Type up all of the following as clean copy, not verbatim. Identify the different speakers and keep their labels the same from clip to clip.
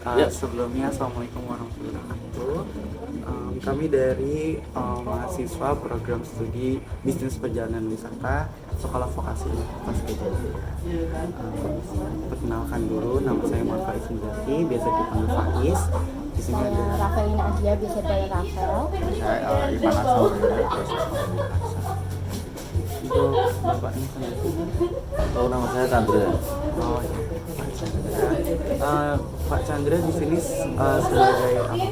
Speaker 1: Sebelumnya, Assalamualaikum warahmatullahi wabarakatuh. Kami dari mahasiswa program studi Bisnis Perjalanan Wisata Sekolah Vokasi Universitas Gadjah Mada. Perkenalkan dulu, nama saya Muhammad Faiz Muzaki, biasa dipanggil Faiz. Di sini ada
Speaker 2: Rafaelina Adia, biasa dipanggil Rafael.
Speaker 3: Saya Iman Asam, biasa dipanggil Aksa.
Speaker 1: itu bapaknya sendiri.
Speaker 3: Oh, nama saya Chandra.
Speaker 1: Oh, iya. Pak Chandra. Pak Chandra di sini sebagai apa?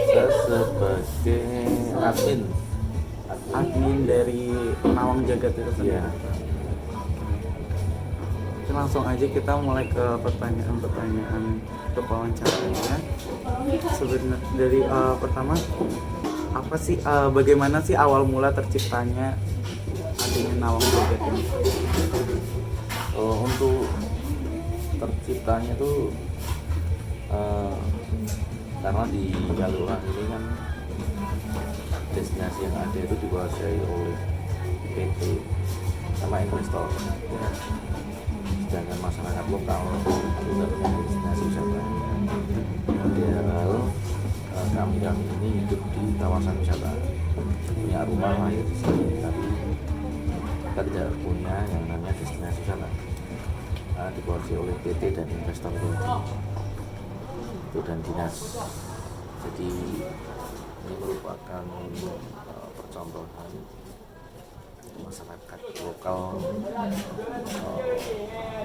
Speaker 3: Saya sebagai admin.
Speaker 1: Admin dari Nawang Jagat itu sendiri.
Speaker 3: Iya.
Speaker 1: Oke, langsung aja kita mulai ke pertanyaan untuk wawancaranya. Sebenarnya dari pertama, apa sih bagaimana sih awal mula terciptanya adanya Nawang Jagat ini?
Speaker 3: Untuk terciptanya tuh karena di Galurang ini kan destinasi yang ada itu dikuasai oleh PT sama investor.
Speaker 1: Ya.
Speaker 3: Sedangkan masyarakat lokal itu tidak punya destinasi wisata. Padahal kami ini hidup di kawasan wisata, punya rumah lahir di sini, tapi kita tidak punya yang namanya destinasi wisata. Dikuasai oleh PT dan investor itu dan dinas. Jadi ini merupakan percontohan masyarakat lokal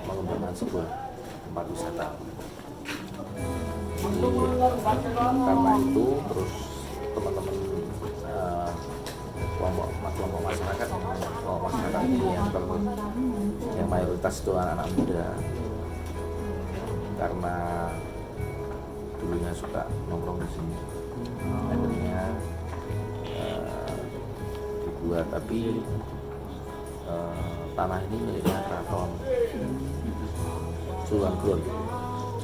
Speaker 3: mengembangkan sebuah tempat wisata. Jadi, karena itu terus teman-teman kelompok masyarakat ini yang mayoritas itu anak-anak muda, karena dulunya suka nongkrong di sini, akhirnya dibuat, tapi tanah ini miliknya keraton Sunan Gron,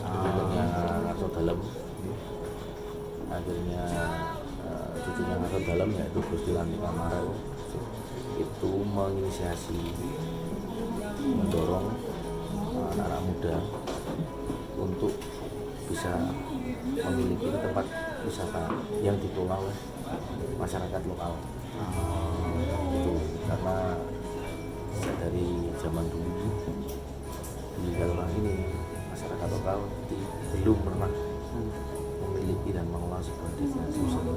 Speaker 3: miliknya Ngaso Dalem. Akhirnya cucunya Ngaso Dalem, yaitu Gusti Lantika Marel, itu menginisiasi, mendorong anak-anak muda untuk bisa memiliki tempat wisata yang dikelola oleh masyarakat lokal. Itu karena dari zaman dulu di Galurang ini masyarakat lokal belum pernah memiliki dan mengelola sebuah destinasi wisata.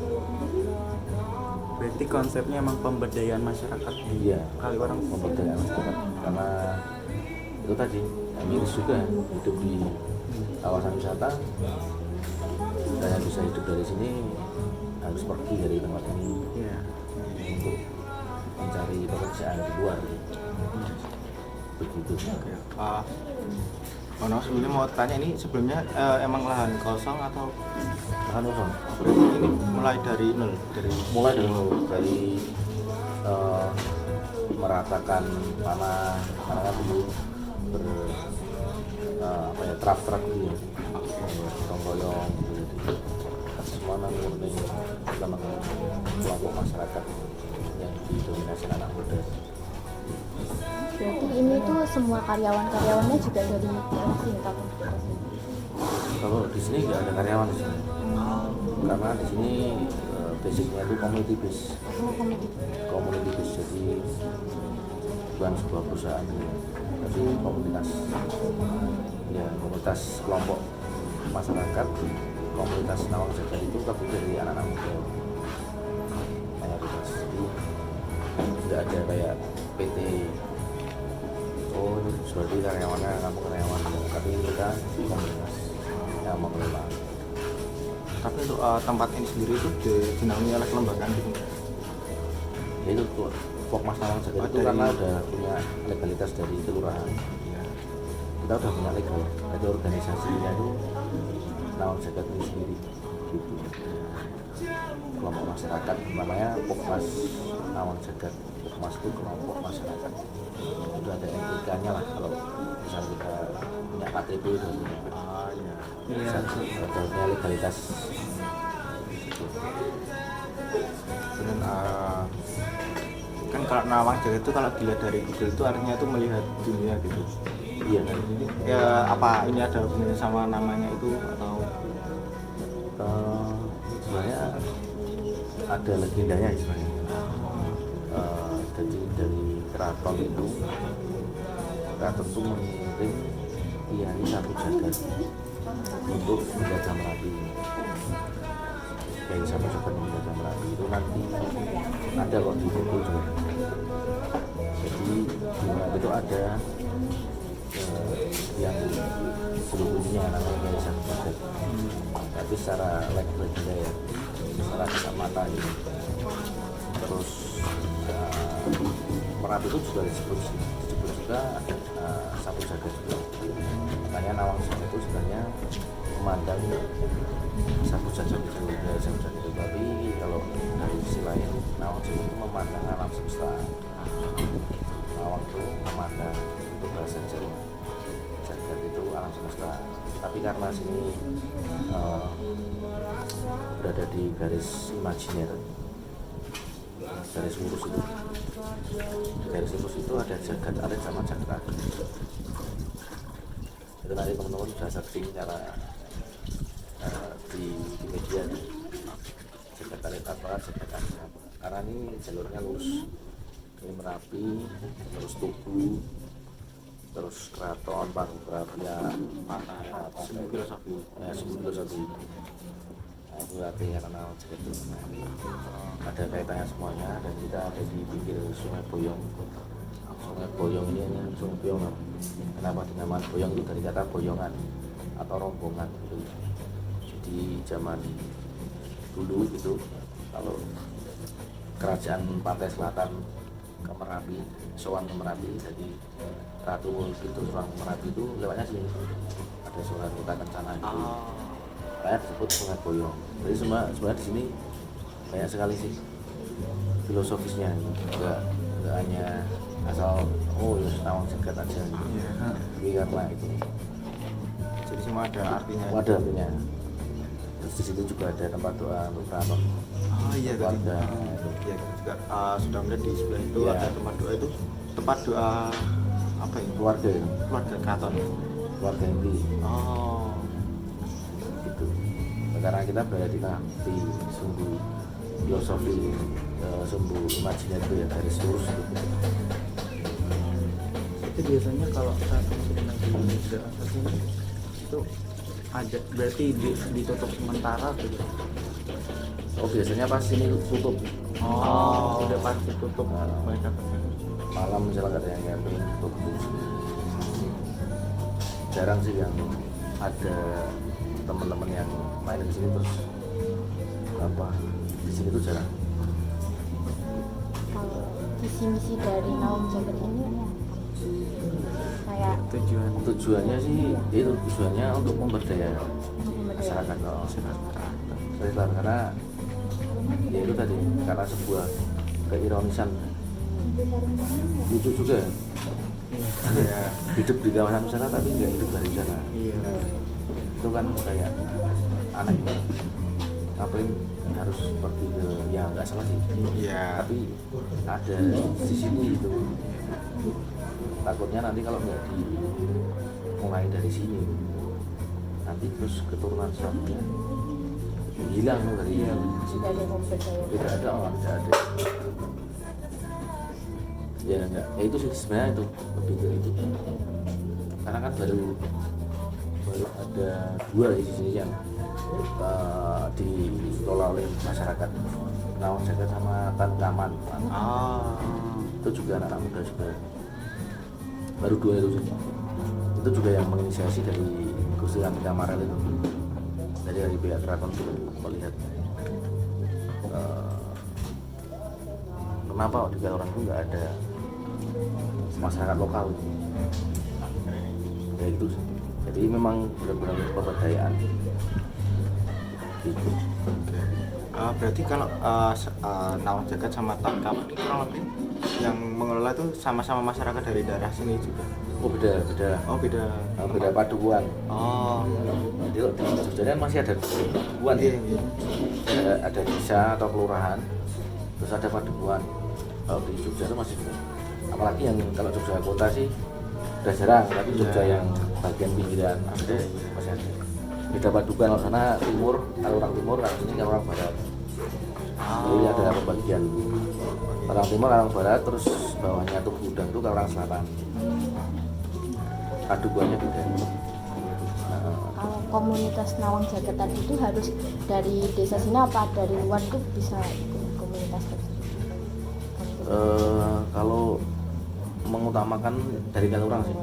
Speaker 1: Berarti konsepnya emang pemberdayaan masyarakat di
Speaker 3: Iya,
Speaker 1: Kaliurang.
Speaker 3: pemberdayaan masyarakat, karena itu tadi miris juga hidup di kawasan wisata, dan yang bisa hidup dari sini harus pergi dari tempat ini
Speaker 1: Iya.
Speaker 3: untuk mencari pekerjaan di luar. Begitu.
Speaker 4: Sebelumnya mau tanya, ini sebelumnya emang lahan kosong atau
Speaker 3: Lahan kosong.
Speaker 4: berarti ini mulai dari nol,
Speaker 3: Mulai dari meratakan tanah, karena kan dulu truk dulu, gotong royong gitu. Jadi semua murni teman-teman kelompok masyarakat yang didominasi anak muda.
Speaker 2: Berarti ini tuh semua karyawannya juga dari sini kan?
Speaker 3: Kalau di sini nggak ada karyawan di sini, karena di sini basicnya itu community base. Community base, jadi bukan sebuah perusahaan, tapi komunitas. Ya, komunitas kelompok masyarakat, komunitas Nawang Jagat itu terdiri dari anak-anak muda mayoritas. Jadi tidak ada kayak PT. Oh, ini berarti karyawannya kamu karyawan, tapi kita komunitas yang mengelola.
Speaker 4: tapi untuk tempat ini sendiri itu dinaungi oleh kelembagaan gitu.
Speaker 3: Ya itu Pokmas Nawang Jagat itu
Speaker 4: dari-
Speaker 3: karena udah punya legalitas dari kelurahan.
Speaker 4: Ya.
Speaker 3: Kita udah punya legal, jadi organisasinya itu Nawang Jagat ini sendiri gitu. Kelompok masyarakat namanya Pokmas Nawang Jagat. Pokmas itu kelompok masyarakat, udah ada NIK-nya lah. Kalau misalnya kita punya KTP udah punya
Speaker 1: Iya.
Speaker 3: udah punya legalitas gitu.
Speaker 4: Dan kan kalau Nawang Jagat itu kalau dilihat dari Google itu artinya itu melihat dunia gitu.
Speaker 3: Iya.
Speaker 4: Ya apa ini ada hubungannya sama namanya itu atau
Speaker 3: Sebenarnya ada legendanya sebenarnya. Jadi dari keraton itu mengirim kiai satu jagat untuk menjajah Merapi. Kiai satu jagat menjajah Merapi itu nanti ada kok di buku juga. Jadi di Merapi itu ada yang sebelumnya namanya kiai satu jagat. Tapi secara legenda ya, secara kasat mata gitu. Terus Merapi itu juga disebut juga ada satu jagat juga. Makanya Nawangsen itu sebenarnya memandang satu jagat itu dari satu jagat itu. Tapi kalau dari sisi lain Nawangsen itu memandang alam semesta. Nawang itu memandang itu bahasa Jawa. Jagat itu alam semesta. Tapi karena sini berada di garis imajiner, garis lurus itu, di garis lurus itu ada jagat alit sama jagat agung. Itu nanti teman-teman sudah searching cara di media jagat alit apa, jagat agung apa. Karena ini jalurnya lurus, ini Merapi, terus Tugu, terus keraton, Panggraria,
Speaker 4: seni filosofi?
Speaker 3: filosofi. Nah, itu artinya karena jagat itu ada kaitannya semuanya, dan kita ada di pinggir Sungai Boyong. Sungai Boyong ini Sungai Boyong. Kenapa dinamakan Boyong itu dari kata boyongan atau rombongan gitu. Jadi zaman dulu itu kalau kerajaan pantai selatan ke Merapi, sowan ke Merapi, jadi Ratu Mulkido sowan ke Merapi itu lewatnya sini. Ada Surat Kota Kencana itu. Kayak disebut Sungai Boyong. Jadi sebenarnya di sini banyak sekali sih filosofisnya, enggak hanya asal ya Nawang jagat aja gitu. Tapi karena itu
Speaker 4: Jadi semua ada artinya.
Speaker 3: ada artinya. Terus di situ juga ada tempat doa untuk keraton.
Speaker 4: Oh iya tadi.
Speaker 3: Keluarga.
Speaker 4: Iya kita juga sudah melihat di sebelah itu
Speaker 3: Iya.
Speaker 4: ada tempat doa itu, tempat doa apa ya?
Speaker 3: Keluarga ya,
Speaker 4: Keluarga keraton.
Speaker 3: keluarga inti
Speaker 4: Oh.
Speaker 3: gitu. Karena kita berada di sumbu filosofi, sumbu imajiner itu ya, garis lurus itu.
Speaker 1: Itu biasanya kalau saat sudah lagi daerah sini itu ada berarti ditutup sementara gitu.
Speaker 3: Oh biasanya pas ini tutup.
Speaker 1: Oh, udah pasti tutup mereka.
Speaker 3: Malam misalnya ada yang pengen tutup. Jarang sih yang ada teman-teman yang main di sini terus apa di sini tuh jarang.
Speaker 2: Kalau visi-misi dari Nawang Jagat ini kayak
Speaker 3: Tujuannya sih itu tujuannya untuk memberdayakan
Speaker 2: pemberdayaan.
Speaker 3: masyarakat karena ya itu tadi karena sebuah keironisan lucu juga ya.
Speaker 4: Iya.
Speaker 3: Hidup di kawasan sana tapi nggak hidup dari sana.
Speaker 1: Iya.
Speaker 3: Itu kan kayak aneh, ngapain harus pergi ke ya nggak salah sih,
Speaker 4: Iya.
Speaker 3: tapi ada di sini itu takutnya nanti kalau nggak dimulai dari sini nanti terus keturunan selanjutnya hilang dari sini.
Speaker 2: Tidak ada pemberdayaan.
Speaker 3: Tidak ada orang, tidak ada ya enggak ya itu sih sebenarnya itu lebih dari itu karena kan baru ada dua di sini yang dikelola oleh masyarakat, Nawang Jagat sama Tan Kaman. Itu juga anak-anak muda juga, baru dua itu sih. Itu juga yang menginisiasi dari Gusti Antika Marel itu, dari pihak keraton itu melihat kenapa di orang itu nggak ada masyarakat lokal ya itu sih. Jadi memang benar-benar pemberdayaan gitu.
Speaker 4: Berarti kalau Nawang Jagat sama Tan Kaman ini kurang lebih yang mengelola itu sama-sama masyarakat dari daerah sini juga.
Speaker 3: Oh beda
Speaker 4: Oh beda.
Speaker 3: beda paduan.
Speaker 4: Oh.
Speaker 3: Jadi kalau di Jogja kan masih ada paduan ya. Ada desa atau kelurahan, terus ada paduan. Kalau di Jogja itu masih beda. Apalagi yang kalau Jogja kota sih udah jarang, tapi Jogja
Speaker 4: Iya.
Speaker 3: yang bagian pinggiran itu masih ada. Beda Paduka, kalau sana timur, kalau orang timur, kalau sini kalau orang barat. Jadi ada pembagian orang timur, orang barat, terus bawahnya tuh gudang tuh kalau orang selatan. Padukuannya beda.
Speaker 2: Kalau komunitas Nawang Jagat tadi itu harus dari desa sini apa dari luar tuh bisa ikut komunitas tersebut?
Speaker 3: Kalau mengutamakan dari orang sih,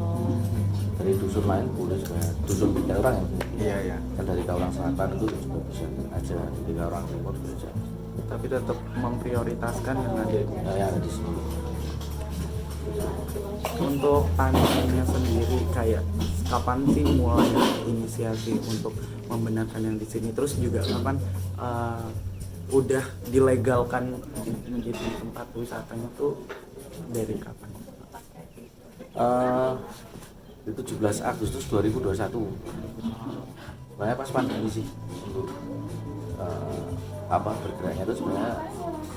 Speaker 3: dari dusun lain boleh juga, dusun orang ya.
Speaker 4: Iya, iya.
Speaker 3: Kan dari orang selatan itu juga bisa aja, dari orang timur juga bisa.
Speaker 1: Tapi tetap memprioritaskan yang ada di
Speaker 3: Yang ada di sini.
Speaker 1: untuk panitia sendiri, kayak kapan sih mulai inisiasi untuk membenarkan yang di sini, terus juga kapan udah dilegalkan menjadi tempat wisatanya tuh dari kapan?
Speaker 3: Itu 17 Agustus 2021. Sebenarnya pas pandemi sih untuk bergeraknya itu sebenarnya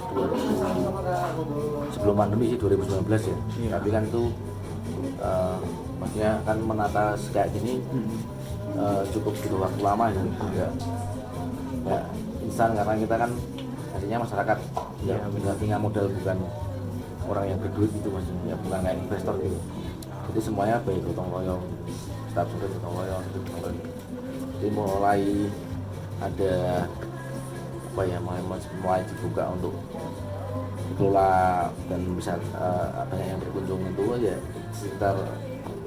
Speaker 3: 2000, sebelum pandemi sih 2019 ya.
Speaker 1: Iya.
Speaker 3: Tapi kan itu maksudnya kan menata kayak gini cukup butuh waktu lama ya, nggak instan karena kita kan artinya masyarakat
Speaker 1: Iya,
Speaker 3: nggak punya modal, bukan orang yang berduit gitu maksudnya, bukan kayak investor gitu. Jadi semuanya baik gotong royong, staf sudah gotong royong, jadi mulai ada apa ya, mulai dibuka untuk dikelola dan bisa banyak yang berkunjung itu ya sekitar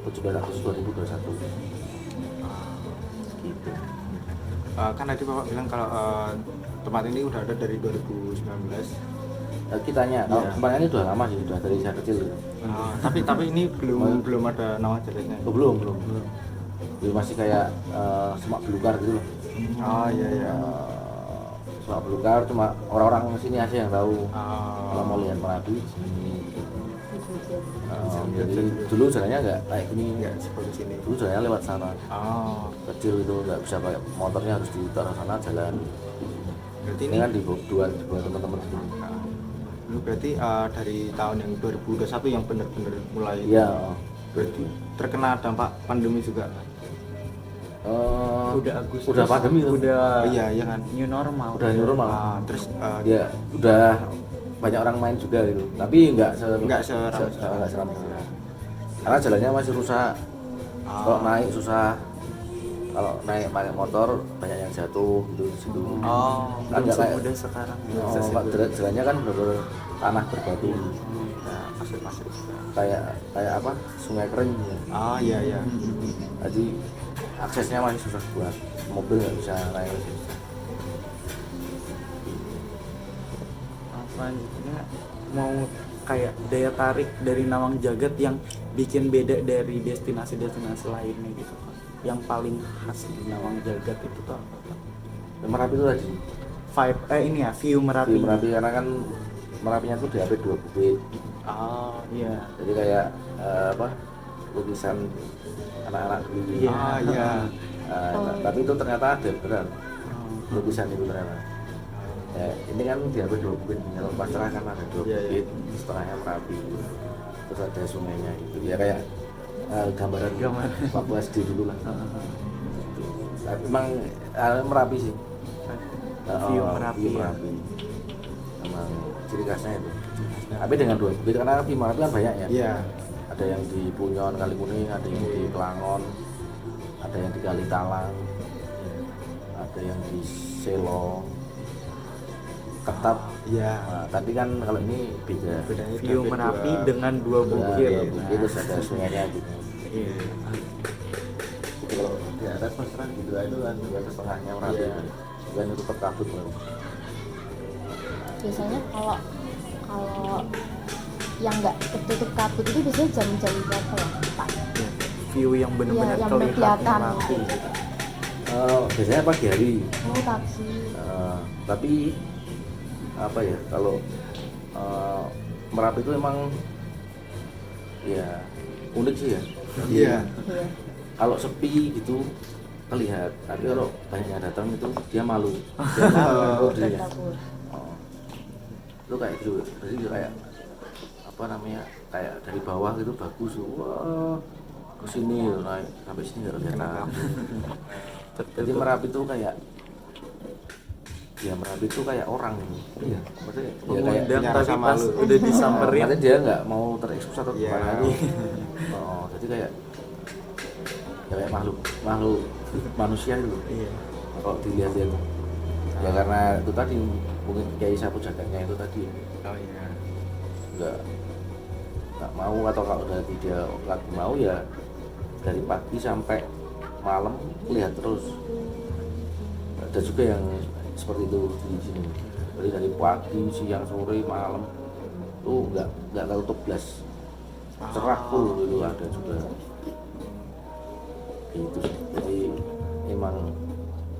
Speaker 3: 17 Agustus 2021 gitu.
Speaker 4: Kan tadi Bapak bilang kalau tempat ini udah ada dari 2019.
Speaker 3: Kitanya kalau
Speaker 4: Iya.
Speaker 3: tempatnya ini udah lama sih, udah dari saya kecil.
Speaker 4: Tapi ini belum ada Nawang Jagatnya.
Speaker 3: Oh, belum jadi masih kayak semak belukar gitu loh.
Speaker 4: Oh iya, iya.
Speaker 3: Semak belukar cuma orang-orang sini aja yang tahu. Kalau mau
Speaker 4: Oh,
Speaker 3: lihat Merapi sini. Jadi dulu jalannya nggak kayak gini,
Speaker 4: enggak seperti sini.
Speaker 3: dulu jalannya lewat sana
Speaker 4: Oh,
Speaker 3: kecil itu, nggak bisa pakai motornya, harus di utara sana jalan.
Speaker 4: berarti
Speaker 3: Ini
Speaker 4: ini
Speaker 3: kan dibuat teman-teman sini.
Speaker 4: Lu berarti dari tahun yang 2021 yang benar-benar mulai.
Speaker 3: Iya.
Speaker 4: Berarti terkena dampak pandemi juga.
Speaker 1: Udah Agustus,
Speaker 3: udah pandemi tuh.
Speaker 1: udah
Speaker 4: Oh, iya kan.
Speaker 1: new normal.
Speaker 3: Udah new normal.
Speaker 4: Terus
Speaker 3: Ya udah banyak orang main juga gitu, tapi nggak
Speaker 4: Nggak seramai
Speaker 3: nggak seramai. Karena jalannya masih rusak. Kalau naik susah, kalau naik pakai motor banyak yang jatuh gitu di situ.
Speaker 1: Oh,
Speaker 3: Kan
Speaker 1: belum
Speaker 3: nggak kayak-
Speaker 1: semudah sekarang ya.
Speaker 3: Oh,
Speaker 1: aksesnya.
Speaker 3: Pak, jalannya kan bener-bener tanah berbatu,
Speaker 4: Nah, pasir-pasir.
Speaker 3: kayak apa, sungai kering gitu.
Speaker 4: Iya, iya.
Speaker 3: Jadi aksesnya masih susah buat mobil, nggak bisa naik.
Speaker 1: Selanjutnya mau kayak daya tarik dari Nawang Jagat yang bikin beda dari destinasi-destinasi lainnya gitu, yang paling khas di Nawang Jagat itu tuh apa?
Speaker 3: Merapi itu tadi
Speaker 1: Vibe ini ya, view Merapi.
Speaker 3: di Merapi, karena kan Merapinya tuh diapit 2 bukit.
Speaker 1: Oh iya.
Speaker 3: Jadi kayak lukisan anak-anak dulu gitu.
Speaker 1: Iya.
Speaker 4: Iya.
Speaker 3: Tapi itu ternyata ada beneran
Speaker 1: Oh.
Speaker 3: lukisan itu ternyata. Ya, ini kan diambil 2 bukit, kalau pas tengah kan ada 2
Speaker 4: Iya,
Speaker 3: bukit, setengahnya Merapi, terus ada sungainya gitu. Ya kayak gambaran waktu SD dulu lah. Tapi emang Merapi sih.
Speaker 1: View Merapi.
Speaker 3: View
Speaker 1: Ya.
Speaker 3: Merapi. Emang ciri khasnya itu. Tapi dengan 2 bukit, karena di Merapi kan banyak ya.
Speaker 4: Iya.
Speaker 3: Ada yang di Punyon, Kali Kuning, ada yang di Kelangon, ada yang di Kalitalang, ada yang di Selo, Ketap.
Speaker 4: Iya.
Speaker 3: Nah, tapi kan kalau ini beda.
Speaker 4: Bedanya
Speaker 1: View
Speaker 4: ada
Speaker 1: Merapi
Speaker 4: dua-
Speaker 1: dengan 2 bukit.
Speaker 3: Dua bukit, terus ada sungainya gitu.
Speaker 1: Iya.
Speaker 3: Jadi kalau di atas mas kan gitu itu kan di atas tengahnya Merapi.
Speaker 4: Iya.
Speaker 3: Bukan itu kabut kan.
Speaker 2: Biasanya kalau yang nggak tertutup kabut itu biasanya jam-jam berapa ya Pak?
Speaker 1: View yang benar-benar
Speaker 2: Iya, yang
Speaker 1: kelihatan
Speaker 2: kelihatan.
Speaker 1: Merapi gitu.
Speaker 3: Biasanya pagi hari.
Speaker 2: Oh pagi.
Speaker 3: Tapi apa ya, kalau Merapi itu emang ya unik sih ya.
Speaker 4: Iya.
Speaker 2: Iya.
Speaker 3: Kalau sepi gitu terlihat, tapi kalau banyak yang datang itu dia malu. Dia malu dia.
Speaker 2: Kabut.
Speaker 3: Oh. Itu kayak gitu, jadi kayak apa namanya, kayak dari bawah gitu bagus. Wah, ke sini naik sampai sini nggak kelihatan. Jadi
Speaker 1: Tertutup.
Speaker 3: Merapi itu kayak ya Merapi itu kayak orang. Iya, maksudnya ya kayak
Speaker 1: Mengundang
Speaker 4: punya
Speaker 1: tapi
Speaker 4: rasa
Speaker 1: pas
Speaker 4: malu.
Speaker 1: udah disamperin
Speaker 3: maksudnya dia nggak mau terekspos atau
Speaker 4: Iya.
Speaker 3: gimana itu. Oh, jadi kayak ya kayak makhluk manusia itu.
Speaker 1: iya.
Speaker 3: Kalau dilihat-lihat ya karena itu tadi mungkin Kiai Sapu Jagatnya itu tadi
Speaker 4: Oh iya.
Speaker 3: nggak mau, atau kalau udah tidak lagi mau ya dari pagi sampai malam lihat terus. Ada juga yang seperti itu di sini, jadi dari pagi siang sore malam tuh nggak tutup gelas cerah full itu ada juga gitu sih. Jadi emang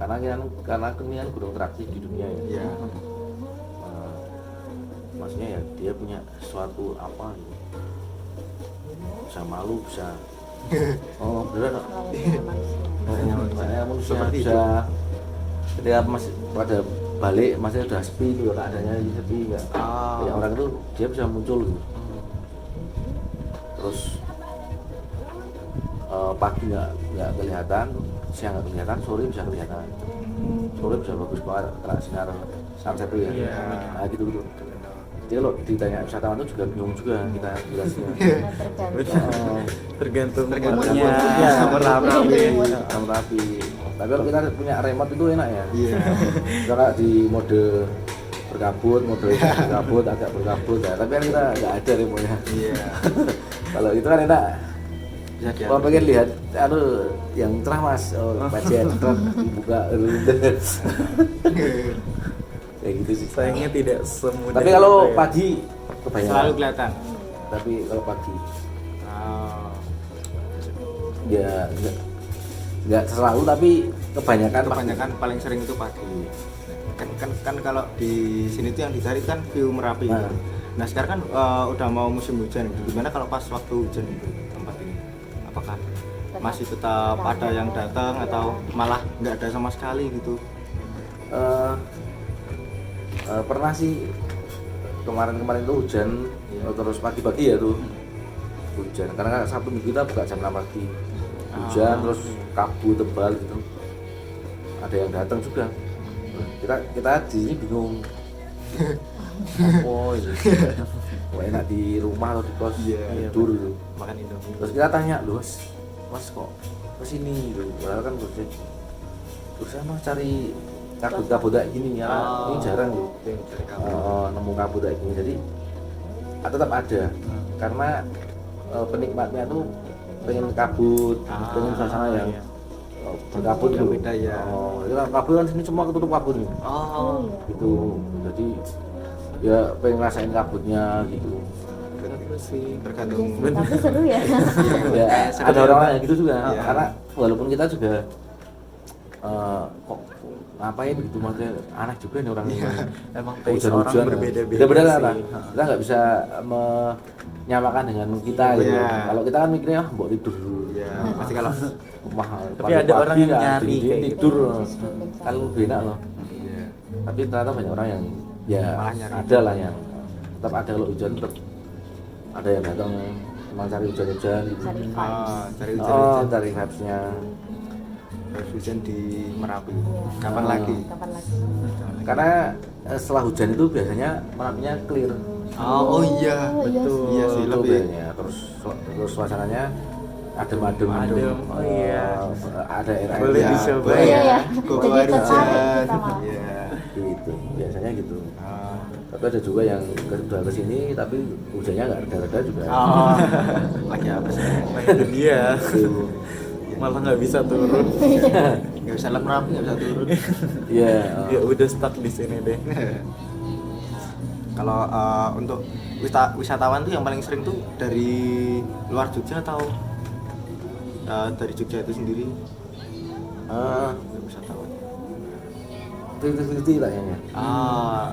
Speaker 3: karena ini kan gunung terakhir di dunia ya.
Speaker 4: Iya.
Speaker 3: Maksudnya ya dia punya suatu apa gitu, bisa malu bisa oh beneran kok. Saya manusia
Speaker 4: Seperti
Speaker 3: bisa ketika masih pada balik masih udah sepi itu ya, keadaannya sepi nggak kayak orang itu dia bisa muncul gitu. Terus pagi nggak kelihatan, siang nggak kelihatan, sore bisa kelihatan, sore bisa bagus banget kena sinar sunset itu ya.
Speaker 4: Iya.
Speaker 3: Nah gitu. Jadi kalau ditanya wisatawan itu juga bingung juga kita jelasnya.
Speaker 1: Tergantung
Speaker 4: Tergantung
Speaker 1: moodnya
Speaker 4: moodnya.
Speaker 1: Merapi.
Speaker 3: Merapi. Tapi kalau kita punya remote itu enak ya.
Speaker 4: Iya.
Speaker 3: Kalau di mode berkabut, agak berkabut ya. Tapi kan kita nggak ada remote-nya.
Speaker 4: Iya.
Speaker 3: Kalau itu kan enak.
Speaker 4: Bisa
Speaker 3: Kalau pengen lihat yang cerah mas, budget cerah dibuka. Kayak gitu sih.
Speaker 1: Sayangnya tidak semudah
Speaker 3: Tapi kalau
Speaker 1: itu ya.
Speaker 3: pagi kebanyakan.
Speaker 4: Selalu kelihatan.
Speaker 3: Tapi kalau pagi
Speaker 4: Oh.
Speaker 3: ya nggak selalu, tapi kebanyakan
Speaker 4: Kebanyakan paling sering itu pagi. Kan kalau di sini tuh yang dicari kan view Merapi.
Speaker 3: Nah.
Speaker 4: Nah sekarang kan udah mau musim hujan. Gimana kalau pas waktu hujan itu tempat ini? Apakah masih tetap ada yang datang atau malah nggak ada sama sekali gitu?
Speaker 3: Pernah sih kemarin tuh hujan. Terus pagi-pagi ya tuh hujan karena kan Sabtu Minggu kita buka jam 6 pagi, hujan terus kabut tebal gitu, ada yang datang juga. Kita di sini bingung oh ini wah enak di rumah atau di kos tidur gitu.
Speaker 4: Makan Indomie.
Speaker 3: Terus kita tanya, loh mas kok kesini gitu, padahal kan terus emang cari kabut kayak gini ya, ini jarang loh
Speaker 4: Cari kabut.
Speaker 3: nemu kabut kayak gini. Jadi tetap ada karena penikmatnya tuh pengen kabut, pengen suasana yang berkabut gitu.
Speaker 4: Beda ya.
Speaker 3: Itu kan kabut kan sini semua ketutup kabut nih.
Speaker 4: Oh.
Speaker 3: Gitu. Jadi ya pengen ngerasain kabutnya gitu.
Speaker 1: Bagus sih.
Speaker 4: Tergantung.
Speaker 2: Tapi seru ya.
Speaker 3: Ya ada orang-orang yang gitu juga.
Speaker 4: Iya.
Speaker 3: Karena walaupun kita juga kok ngapain gitu, maksudnya aneh juga nih orang ini.
Speaker 1: Emang taste orang
Speaker 3: Hujan-hujan
Speaker 1: berbeda-beda
Speaker 3: beda
Speaker 1: sih.
Speaker 3: lah. Kita nggak bisa menyamakan dengan kita gitu.
Speaker 4: Iya.
Speaker 3: Kalau kita kan mikirnya mbok tidur dulu.
Speaker 4: Ya, pasti kalau
Speaker 3: Mahal.
Speaker 1: Tapi ada orang yang nyari kayak gitu.
Speaker 3: tidur kan lebih enak loh.
Speaker 4: iya.
Speaker 3: Tapi ternyata banyak orang yang ya
Speaker 4: Malah nyari.
Speaker 3: ada lah yang tetap ada, kalau hujan tetap ada yang datang emang cari hujan-hujan gitu.
Speaker 2: Cari vibes.
Speaker 4: Cari
Speaker 3: Oh,
Speaker 4: hujan-hujan.
Speaker 3: cari vibes-nya.
Speaker 4: Terus hujan di Merapi.
Speaker 2: Iya.
Speaker 4: Kapan lagi?
Speaker 2: Kapan lagi?
Speaker 3: Karena setelah hujan itu biasanya Merapinya clear.
Speaker 4: Oh iya,
Speaker 2: Oh, iya
Speaker 4: betul.
Speaker 2: sih.
Speaker 4: Iya sih
Speaker 3: Itu
Speaker 4: lebih.
Speaker 3: biasanya. Terus suasananya adem-adem.
Speaker 1: Adem, oh iya.
Speaker 3: Ada air
Speaker 1: Boleh
Speaker 3: airnya.
Speaker 1: dicoba
Speaker 2: Iya,
Speaker 1: ya.
Speaker 2: iya.
Speaker 4: Gogo
Speaker 2: Jadi
Speaker 4: air
Speaker 2: tertarik
Speaker 4: hujan.
Speaker 2: kita malah.
Speaker 4: Iya.
Speaker 3: Gitu. Biasanya gitu.
Speaker 4: Ah.
Speaker 3: Tapi ada juga yang udah kesini tapi hujannya nggak reda-reda juga.
Speaker 4: Oh, lagi apa sih?
Speaker 1: Nah itu dia.
Speaker 3: Gitu.
Speaker 1: Malah nggak bisa turun.
Speaker 4: Nggak bisa lem Merapi, nggak bisa turun.
Speaker 3: Iya.
Speaker 1: Ya udah stuck di sini deh.
Speaker 4: Kalau untuk wisatawan tuh yang paling sering tuh dari luar Jogja atau dari Jogja itu sendiri? Wisatawan.
Speaker 3: Itu lah kayaknya.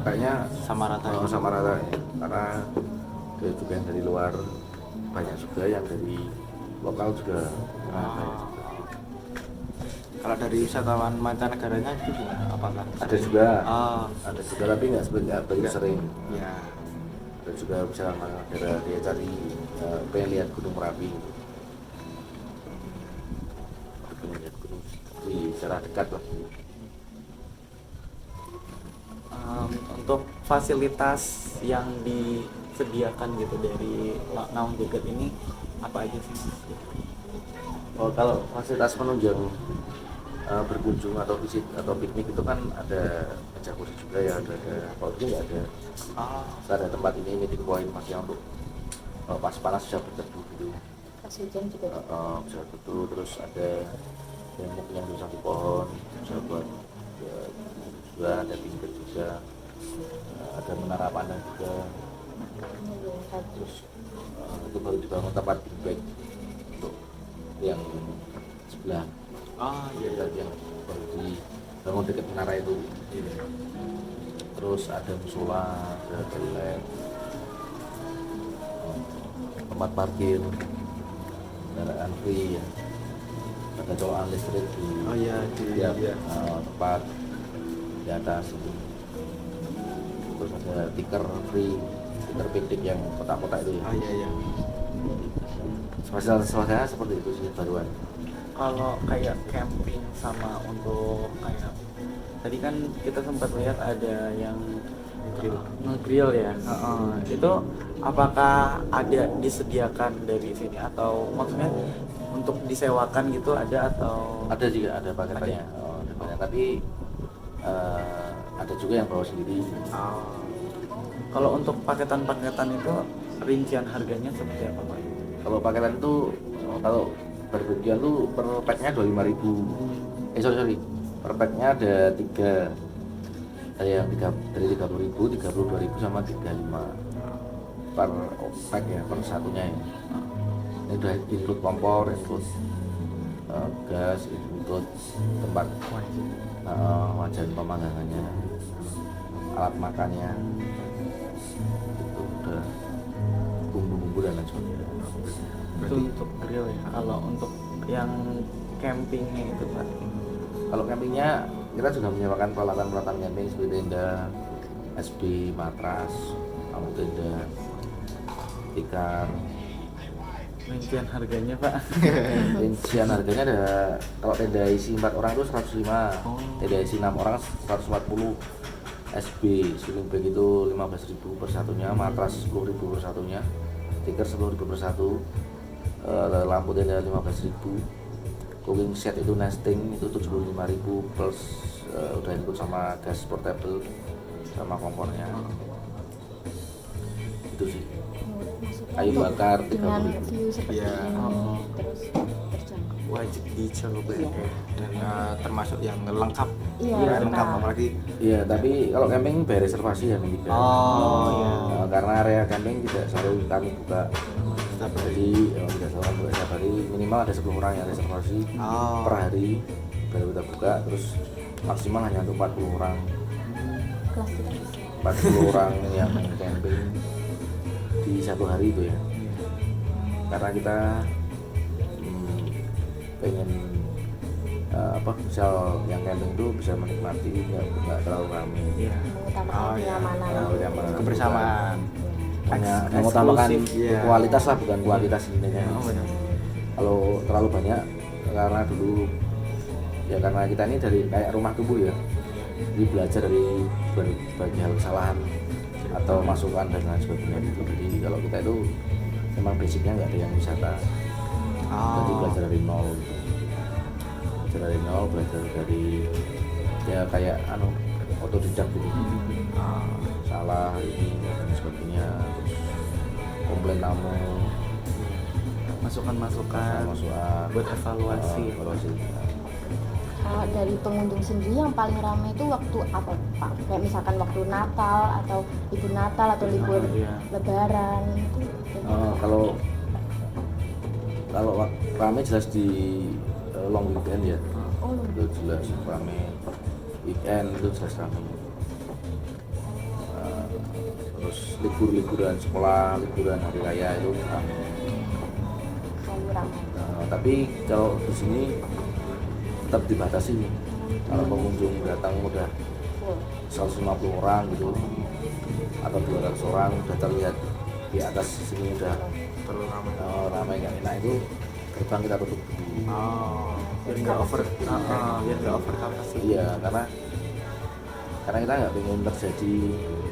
Speaker 4: Kayaknya sama rata.
Speaker 3: Sama rata ya. Karena dia juga yang dari luar banyak juga, yang dari lokal juga rata ya.
Speaker 4: Kalau dari wisatawan mancanegaranya itu gimana? Apakah
Speaker 3: Ada juga.
Speaker 4: Ah,
Speaker 3: Ada juga tapi nggak begitu
Speaker 4: Nggak.
Speaker 3: sering.
Speaker 4: ya.
Speaker 3: Ada juga bisa negara dia cari pengen lihat Gunung Merapi. secara dekat lah.
Speaker 1: Untuk fasilitas yang disediakan gitu dari Nawang Jagat ini apa aja sih?
Speaker 3: Oh, kalau fasilitas penunjang berkunjung atau visit atau piknik itu kan ada meja kursi juga ya, ada kalau ini nggak ada. Ada tempat ini meeting point maksudnya untuk pas panas bisa berteduh gitu.
Speaker 2: Pas hujan juga
Speaker 3: Bisa berteduh, terus ada tembok yang di samping pohon bisa buat ya, juga ada tingkat juga. Ada menara pandang juga, terus itu baru dibangun tempat beanbag untuk yang sebelah yang baru dibangun dekat menara itu. Terus ada musola, ada toilet, tempat parkir kendaraan free ya. Ada colokan listrik di tiap tempat di atas itu. Terus ada stiker free, stiker piknik yang kotak-kotak itu ya. Suasana seperti itu sih baruan.
Speaker 1: Kalau kayak camping sama untuk kayak tadi kan kita sempat lihat ada yang nge-grill ya. Itu apakah ada disediakan dari sini atau maksudnya untuk disewakan gitu ada atau
Speaker 3: Ada juga, ada paketannya. Ada banyak, tapi ada juga yang bawa sendiri.
Speaker 1: Kalau untuk paketan-paketan itu rincian harganya seperti apa Pak?
Speaker 3: Kalau paketan itu kalau barbeque itu per packnya 25.000. Sorry, per packnya ada 3. Ada yang dari 30.000, 32.000 sama 35 per pack ya, per satunya ya. Ini udah include kompor, include gas, include tempat wajan pemanggangannya, alat makannya, itu udah bumbu-bumbu dan lain sebagainya.
Speaker 1: Itu untuk grill ya. Kalau untuk yang campingnya itu Pak?
Speaker 3: Kalau campingnya kita sudah menyewakan peralatan-peralatan camping seperti tenda, SB, matras, lampu tenda, tikar.
Speaker 1: Rincian harganya Pak?
Speaker 3: Rincian harganya ada, kalau tenda isi 4 orang itu 105, tenda isi 6 orang 140. SB, sleeping bag itu 15.000 per satunya, matras 10.000 per satunya, tikar 10.000 per satu, lampu tenda 15.000, cooking set itu nesting itu 75.000 plus udah ikut sama gas portable sama kompornya. Itu sih. Kayu bakar
Speaker 2: dengan
Speaker 3: 30.000.
Speaker 2: view seperti
Speaker 4: Iya.
Speaker 2: ini terus terjangkau.
Speaker 1: Wajib dicoba ya.
Speaker 4: Dan termasuk yang lengkap.
Speaker 2: Iya,
Speaker 4: Lengkap
Speaker 2: lengkap.
Speaker 4: apalagi
Speaker 3: Iya, tapi kalau camping bayar reservasi ya nih.
Speaker 1: iya.
Speaker 3: Karena area camping tidak selalu kami buka. Jadi tidak selalu buka setiap hari, minimal ada 10 orang yang reservasi per hari baru kita buka, terus maksimal hanya untuk 40 orang.
Speaker 2: Kelas kita
Speaker 3: 40 orang yang camping di satu hari itu ya. Karena kita pengen misal yang camping itu bisa menikmati nggak terlalu ramai.
Speaker 2: mengutamakan kenyamanan.
Speaker 4: kebersamaan.
Speaker 3: Hanya mengutamakan
Speaker 1: Eksklusif,
Speaker 4: iya.
Speaker 3: kualitas lah, bukan kuantitas sebenarnya.
Speaker 1: benar.
Speaker 3: Kalau terlalu banyak, karena dulu ya karena kita ini dari kayak rumah tumbuh ya, jadi belajar dari berbagai hal kesalahan atau masukan dan lain sebagainya gitu. Jadi kalau kita itu memang basicnya nggak ada yang wisata, jadi belajar dari nol gitu. Belajar dari nol, belajar dari ya kayak otodidak gitu. Salah ini dan sebagainya, terus komplain tamu,
Speaker 1: Masukan-masukan buat evaluasi.
Speaker 2: Dari pengunjung sendiri yang paling ramai itu waktu apa Pak? Kayak misalkan waktu Natal atau libur Natal atau libur
Speaker 1: Iya.
Speaker 2: Lebaran itu.
Speaker 3: Kalau ramai jelas di long weekend ya,
Speaker 2: Oh,
Speaker 3: itu jelas ramai. Weekend itu jelas ramai. Terus liburan sekolah, liburan hari raya itu ramai.
Speaker 2: selalu ramai.
Speaker 3: Tapi kalau di sini tetap dibatasi nih. Kalau pengunjung datang udah
Speaker 2: Full.
Speaker 3: 150 orang gitu atau 200 orang udah terlihat di atas sini udah
Speaker 4: Terlalu ramai.
Speaker 3: ramai kan. Nah itu gerbang kita tutup dulu.
Speaker 1: biar nggak over biar nggak over kapasitas.
Speaker 3: Iya, karena kita nggak ingin terjadi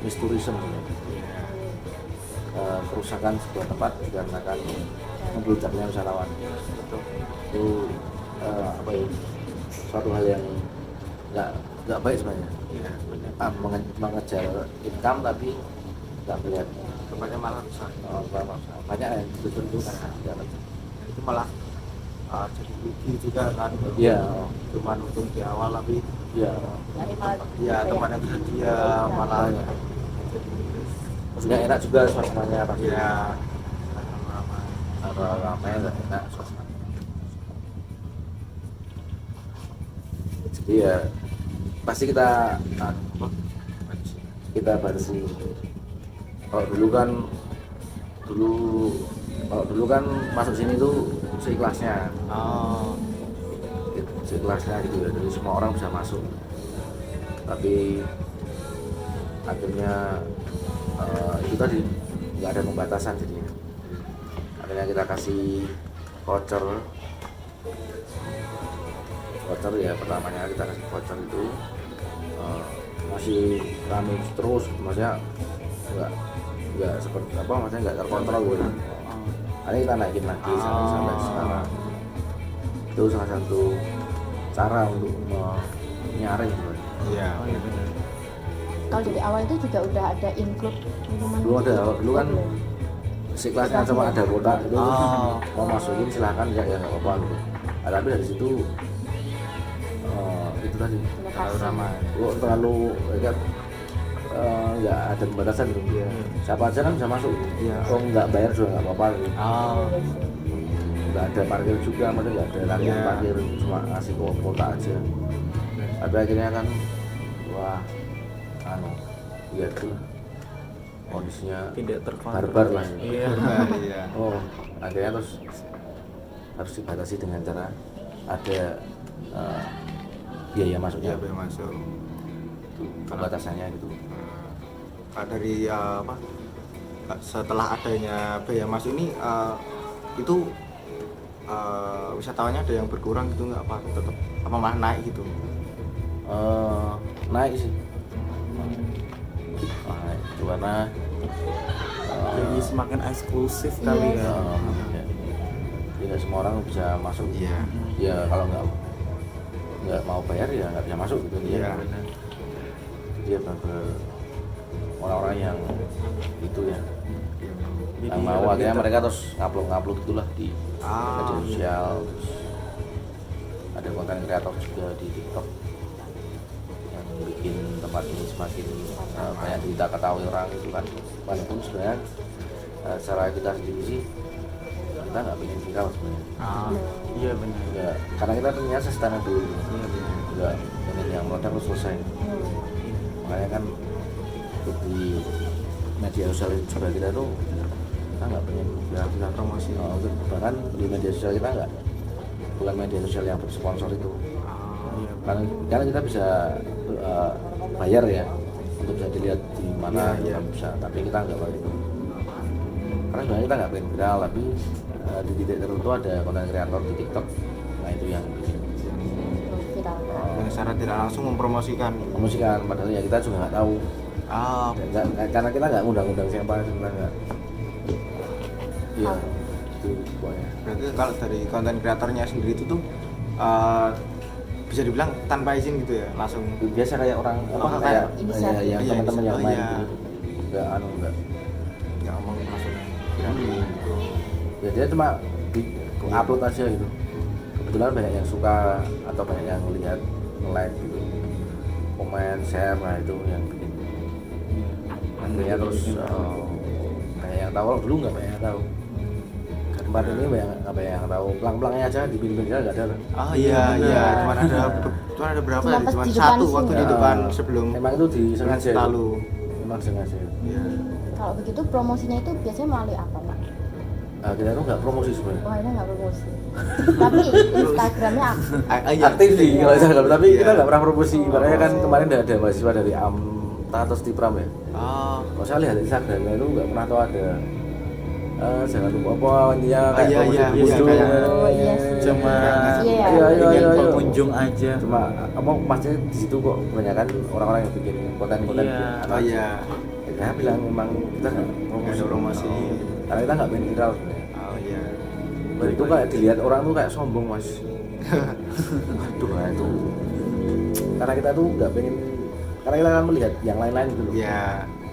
Speaker 3: misturism ya. Kerusakan sebuah tempat dikarenakan membludaknya wisatawan.
Speaker 1: Betul.
Speaker 3: Itu apa ya, suatu hal yang nggak baik sebenarnya.
Speaker 1: Iya, benar.
Speaker 3: Mengejar income tapi nggak melihat
Speaker 1: Tempatnya malah rusak.
Speaker 3: banyak yang betul-betul kan.
Speaker 1: Itu malah jadi rugi juga kan.
Speaker 3: Iya.
Speaker 1: Cuman untung di awal tapi
Speaker 3: Iya.
Speaker 2: Nanti malah
Speaker 1: ya
Speaker 2: kayak
Speaker 1: temannya dia malah
Speaker 3: Iya.
Speaker 1: jadi
Speaker 3: Maksudnya enak juga suasananya pasti.
Speaker 1: ya
Speaker 3: Kalau ramai nggak enak suasana. Jadi ya pasti kita batasi. Kalau dulu kan masuk sini tuh seikhlasnya. Seikhlasnya gitu ya, jadi semua orang bisa masuk. Tapi akhirnya itu tadi nggak ada pembatasan, jadi akhirnya kita kasih voucher ya, pertamanya kita kasih voucher itu masih rame terus, maksudnya nggak seperti apa, maksudnya nggak terkontrol gitu. Akhirnya kita naikin lagi sampai sekarang. Itu salah satu cara untuk menyaring gitu.
Speaker 4: Iya.
Speaker 1: oh iya benar.
Speaker 2: kalau dari awal itu juga udah ada include minuman
Speaker 3: Dulu kan seikhlasnya cuma ada kuota itu, mau masukin silahkan ya nggak apa-apa gitu. Tapi dari situ itu tadi
Speaker 1: Terlalu ramai.
Speaker 3: terlalu ya kan, nggak ada pembatasan gitu.
Speaker 1: Iya.
Speaker 3: Siapa aja kan bisa masuk.
Speaker 1: Iya.
Speaker 3: Kalau nggak bayar juga nggak apa-apa gitu. Nggak ada parkir juga, maksudnya nggak ada target
Speaker 1: Iya.
Speaker 3: parkir, cuma ngasih kuota aja. Tapi akhirnya kan wah ya itu kondisinya
Speaker 1: Tidak terkontrol.
Speaker 3: barbar lah.
Speaker 1: Iya.
Speaker 4: Iya.
Speaker 3: Akhirnya terus harus dibatasi dengan cara ada biaya masuknya,
Speaker 4: Iya, biar masuk.
Speaker 3: pembatasannya gitu.
Speaker 4: Dari setelah adanya biaya masuk ini itu wisatawannya ada yang berkurang gitu nggak, apa tetap apa malah naik gitu?
Speaker 3: Naik sih, naik karena
Speaker 1: Jadi semakin eksklusif kali
Speaker 2: Iya.
Speaker 1: ya.
Speaker 3: tidak semua orang bisa masuk.
Speaker 4: Iya.
Speaker 3: Ya kalau nggak mau bayar ya nggak bisa masuk gitu.
Speaker 4: Iya.
Speaker 1: Benar.
Speaker 3: Dia benar orang-orang yang itu ya,
Speaker 1: Jadi
Speaker 3: yang mau
Speaker 1: lebih
Speaker 3: akhirnya
Speaker 1: ter-
Speaker 3: mereka terus ngupload gitulah di media sosial. Terus ada konten kreator juga di TikTok yang bikin tempat ini semakin banyak ketahui orang itu kan. Walaupun sebenarnya secara kita sendiri sih kita nggak pengen viral sebenarnya.
Speaker 1: Iya benar.
Speaker 3: Ya, karena kita pengennya sustainable,
Speaker 1: Iya benar.
Speaker 3: nggak pengen yang meledak terus selesai. Makanya kan di media sosial juga kita tuh kita nggak pengen viral promosi. Bahkan di media sosial kita nggak, bukan media sosial yang bersponsor itu.
Speaker 1: Iya.
Speaker 3: Karena kita bisa bayar ya untuk bisa dilihat di mana
Speaker 1: Iya, iya.
Speaker 3: kita bisa, tapi kita nggak pakai itu. Karena sebenarnya kita nggak pengen viral, tapi di titik tertentu ada konten kreator di TikTok, nah itu yang bikin
Speaker 2: viral.
Speaker 4: Yang secara tidak langsung mempromosikan.
Speaker 3: promosikan, padahal ya kita juga nggak tahu. Karena kita nggak ngundang-ngundang siapa, kita nggak. Iya, itu pokoknya.
Speaker 4: Berarti kalau dari konten kreatornya sendiri itu tuh bisa dibilang tanpa izin gitu ya, langsung
Speaker 3: Biasa kayak orang apa
Speaker 4: kayak
Speaker 3: kayak
Speaker 2: inisiatif.
Speaker 3: yang
Speaker 4: Iya,
Speaker 3: teman-teman yang main
Speaker 4: iya.
Speaker 3: gitu. Nggak.
Speaker 4: nggak ngomong langsung.
Speaker 3: Ya dia cuma upload aja gitu. Kebetulan banyak yang suka atau banyak yang lihat, like gitu, komen, share, nah itu yang bikin. Akhirnya terus banyak yang tahu. Kalau dulu nggak banyak yang tahu. Tempat ini nggak banyak yang tahu. Pelang-pelangnya aja di pinggir-pinggir nggak ada.
Speaker 4: Iya,
Speaker 2: benar.
Speaker 4: Cuma ada berapa
Speaker 2: Cuma
Speaker 4: ya?
Speaker 2: pas
Speaker 4: Cuma
Speaker 2: di
Speaker 4: satu
Speaker 2: depan
Speaker 4: waktu
Speaker 2: sini.
Speaker 4: di depan sebelum
Speaker 3: Emang itu disengaja.
Speaker 4: lalu.
Speaker 3: Memang sengaja.
Speaker 4: Iya.
Speaker 2: Kalau begitu promosinya itu biasanya melalui apa, Pak?
Speaker 3: Kita tuh nggak promosi sebenarnya.
Speaker 2: Wah, ini nggak promosi. Tapi Instagramnya aktif.
Speaker 3: Aktif sih kalau Instagram, tapi
Speaker 4: Iya.
Speaker 3: kita nggak pernah promosi. Makanya kan kemarin ada mahasiswa dari AMTA atau Stipram ya. Kalau saya lihat Instagramnya itu nggak pernah tahu ada jangan lupa apa intinya
Speaker 4: Oh, iya, iya,
Speaker 3: promosi
Speaker 4: iya,
Speaker 3: dulu.
Speaker 4: kayak-
Speaker 2: Oh, iya sih.
Speaker 1: Cuma
Speaker 2: Iya,
Speaker 3: iya, iya,
Speaker 1: ingin
Speaker 3: iya.
Speaker 1: pengunjung aja.
Speaker 3: Cuma apa maksudnya di situ kok kebanyakan orang-orang yang bikin konten-konten
Speaker 1: Iya.
Speaker 3: bikin
Speaker 4: Oh iya.
Speaker 3: ya saya bilang memang kita nggak
Speaker 4: Nggak ada promosi.
Speaker 3: karena kita nggak pengen viral sebenarnya.
Speaker 4: Oh iya.
Speaker 3: Dan itu kayak dilihat orang tuh kayak sombong mas. Aduh nah itu karena kita tuh nggak pengen karena kita kan melihat yang lain-lain gitu loh.
Speaker 4: Iya.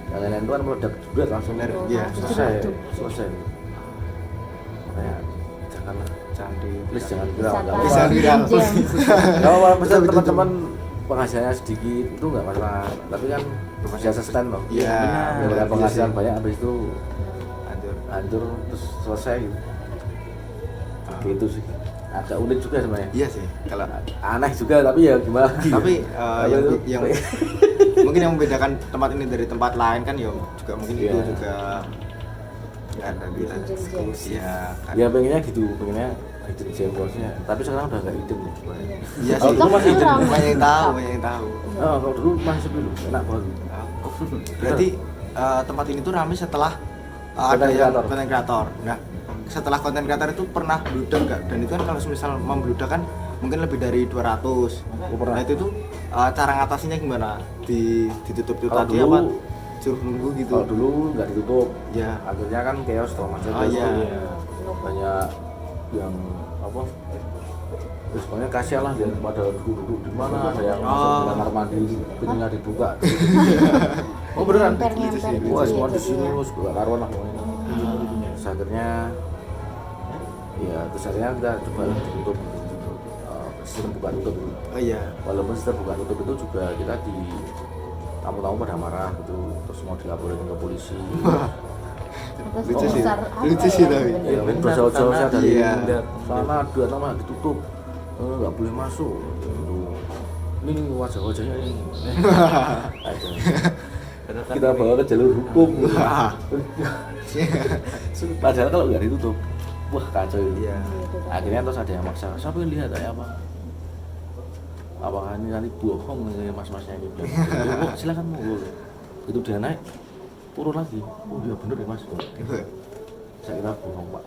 Speaker 3: Yang lain-lain itu kan meledak juga langsung
Speaker 4: Bener,
Speaker 2: Oh,
Speaker 4: iya.
Speaker 2: langsung
Speaker 3: selesai
Speaker 2: hidup.
Speaker 3: selesai. Kayak janganlah
Speaker 4: Jangan di
Speaker 3: please jangan viral
Speaker 2: Wisata
Speaker 3: nggak
Speaker 4: Bisa
Speaker 3: apa-apa.
Speaker 4: viral.
Speaker 2: jam.
Speaker 3: Nggak apa-apa pesan
Speaker 4: Betul, betul.
Speaker 3: teman-teman penghasilannya sedikit itu nggak masalah tapi kan bisa sustain loh.
Speaker 4: Iya.
Speaker 3: Daripada
Speaker 4: Iya
Speaker 3: penghasilan
Speaker 4: sih.
Speaker 3: banyak habis itu
Speaker 4: Hancur.
Speaker 3: hancur terus selesai gitu. Gitu sih agak unik juga sebenarnya
Speaker 4: Iya sih. Kalau
Speaker 3: aneh juga tapi ya gimana lagi ya?
Speaker 4: tapi
Speaker 3: Kalau
Speaker 4: yang
Speaker 3: itu-
Speaker 4: mungkin yang membedakan tempat ini dari tempat lain kan ya juga mungkin itu
Speaker 3: Iya.
Speaker 4: juga ya ada kita
Speaker 2: Eksklusif.
Speaker 4: ya kan.
Speaker 3: ya pengennya gitu pengennya hidden gem bosnya tapi sekarang udah nggak hidden nih sebenarnya.
Speaker 4: Iya
Speaker 3: Kalau
Speaker 4: sih.
Speaker 3: dulu masih hidden
Speaker 2: Ramai.
Speaker 4: Banyak yang tahu, banyak yang tahu.
Speaker 3: oh kalau dulu masih sepi loh enak banget
Speaker 4: Berarti tempat ini tuh ramai setelah ada
Speaker 3: Content
Speaker 4: yang
Speaker 3: creator.
Speaker 4: konten kreator. Nah, setelah konten kreator itu pernah bludak nggak? Dan itu kan kalau misal membludak kan mungkin lebih dari 200.
Speaker 3: pernah.
Speaker 4: Nah, itu tuh cara ngatasinnya gimana? Ditutup itu
Speaker 3: Kalau
Speaker 4: tadi
Speaker 3: dulu-
Speaker 4: apa? Suruh nunggu gitu.
Speaker 3: kalau dulu nggak ditutup
Speaker 4: Ya.
Speaker 3: akhirnya kan chaos tuh macet
Speaker 4: Oh, iya.
Speaker 3: banyak yang apa terus banyak kasihan lah dia pada duduk di mana ada yang masuk
Speaker 4: Oh.
Speaker 3: ke kamar mandi pintunya dibuka oh beneran
Speaker 2: Nyemper-nyemper gitu.
Speaker 3: wah semua di
Speaker 2: Gitu,
Speaker 3: sini
Speaker 2: ya.
Speaker 3: terus gak karuan lah pokoknya terus akhirnya ya terus akhirnya kita coba tutup sistem buka tutup
Speaker 4: Oh iya.
Speaker 3: walaupun sistem buka tutup itu juga kita di tamu-tamu pada marah gitu terus mau dilaporin ke polisi
Speaker 2: Terus
Speaker 4: Lucu sih.
Speaker 2: besar apa
Speaker 4: Lucu
Speaker 2: ya
Speaker 4: sih
Speaker 2: yang
Speaker 4: tapi.
Speaker 2: bener?
Speaker 3: ya
Speaker 1: benar,
Speaker 3: udah jauh-jauh saya
Speaker 1: karena
Speaker 3: dari
Speaker 4: iya.
Speaker 3: sana dua nama ditutup nggak boleh masuk gitu. Ini wajah-wajahnya ini ada kita bawa ke jalur hukum padahal kalau nggak ditutup wah kacau ini
Speaker 4: Iya.
Speaker 2: Gitu, kan.
Speaker 3: akhirnya terus ada yang maksa siapa yang lihat kayak apa apakah ini nanti bohong nih mas-masnya ini bilang oh, silakan monggo itu dia naik turun lagi oh iya bener ya mas saya kira bohong pak